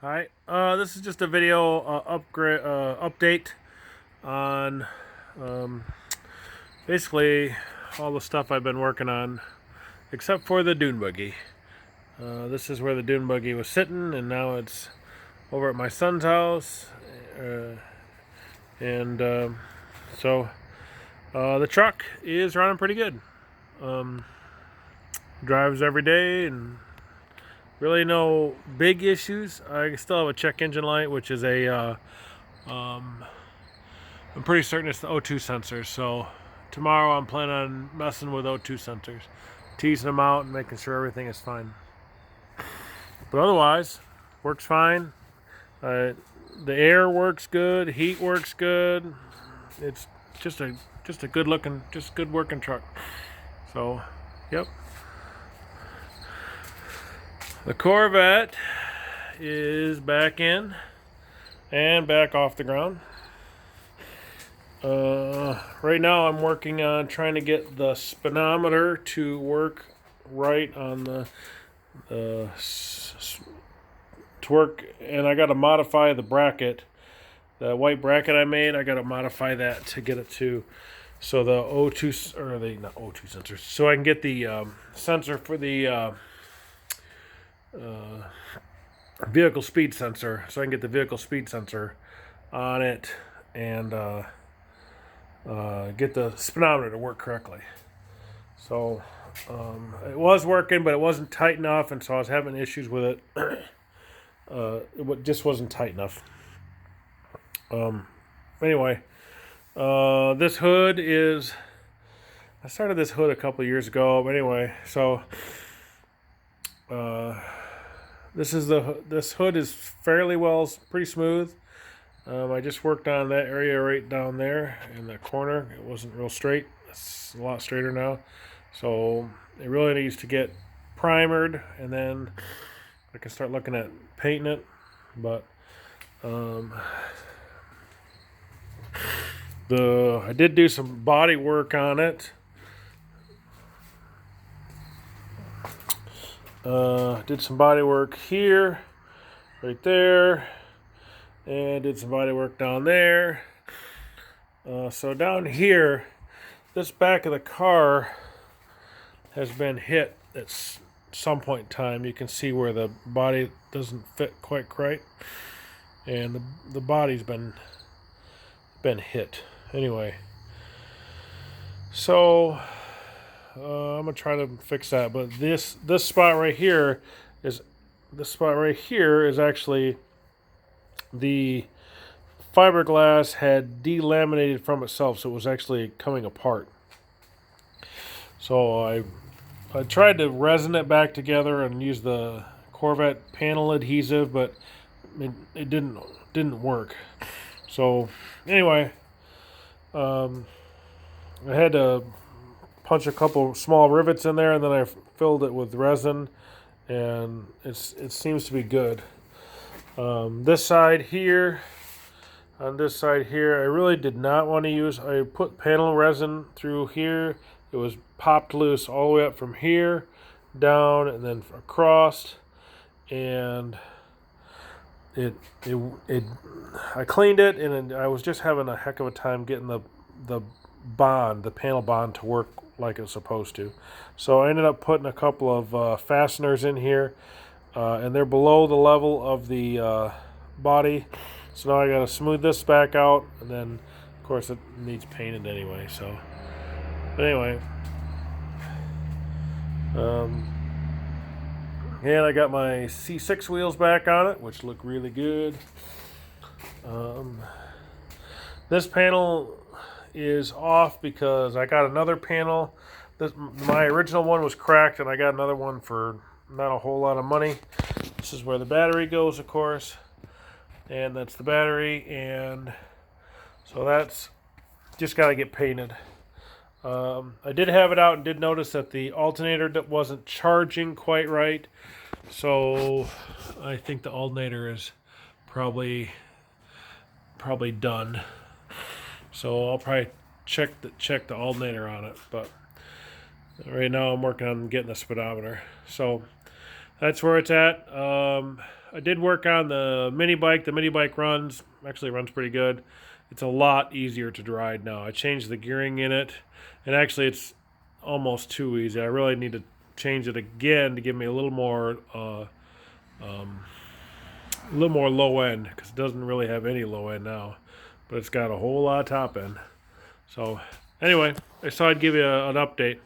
Hi, this is just a video update on um, basically all the stuff I've been working on, except for the dune buggy. This is where the dune buggy was sitting, and now it's over at my son's house, uh, and so the truck is running pretty good. Um, Drives every day, and really no big issues. I still have a check engine light, which is um, I'm pretty certain it's the O2 sensors. So tomorrow I'm planning on messing with O2 sensors, teasing them out and making sure everything is fine. But otherwise, works fine. The air works good. Heat works good. It's just a good looking, just good working truck. So, yep. The Corvette is back in and back off the ground. Right now I'm working on trying to get the speedometer to work right on to work, and I got to modify the bracket, the white bracket I made. I got to modify that to get it to so the O2 or the not O2 sensors, so I can get the sensor for the vehicle speed sensor, so I can get the vehicle speed sensor on it and get the speedometer to work correctly. So it was working, but it wasn't tight enough, and so I was having issues with it. It just wasn't tight enough. Anyway, this hood is. I started this hood a couple years ago. But anyway, so this hood is fairly well, pretty smooth. I just worked on that area right down there in the corner. It wasn't real straight. It's a lot straighter now. So it really needs to get primered, and then I can start looking at painting it. But I did do some body work on it. Did some body work here, right there, and did some body work down there. So down here, this back of the car has been hit at some point in time. You can see where the body doesn't fit quite right, and the body's been hit. Anyway, so I'm gonna try to fix that. But this spot right here is actually the fiberglass had delaminated from itself, so it was actually coming apart. So I tried to resin it back together and use the Corvette panel adhesive, but it didn't work. So anyway, I had to punch a couple small rivets in there, and then I filled it with resin, and it seems to be good. This side here, on this side here, I really did not want to use. I put panel resin through here. It was popped loose all the way up from here, down, and then across, and it I cleaned it, and I was just having a heck of a time getting the panel bond to work like it's supposed to. So I ended up putting a couple of fasteners in here, and they're below the level of the body. So now I got to smooth this back out, and then of course it needs painted anyway. So, but anyway, and I got my C6 wheels back on it, which look really good. This panel is off because I got another panel. My original one was cracked, and I got another one for not a whole lot of money. This is where the battery goes, of course, and that's the battery, and so that's just got to get painted. I did have it out and did notice that the alternator wasn't charging quite right, so I think the alternator is probably done. So I'll probably check the alternator on it, but right now I'm working on getting the speedometer. So that's where it's at. I did work on the mini bike. The mini bike runs pretty good. It's a lot easier to ride now. I changed the gearing in it, and actually it's almost too easy. I really need to change it again to give me a little more low end, because it doesn't really have any low end now, but it's got a whole lot of top end. So anyway, I thought I'd give you an update.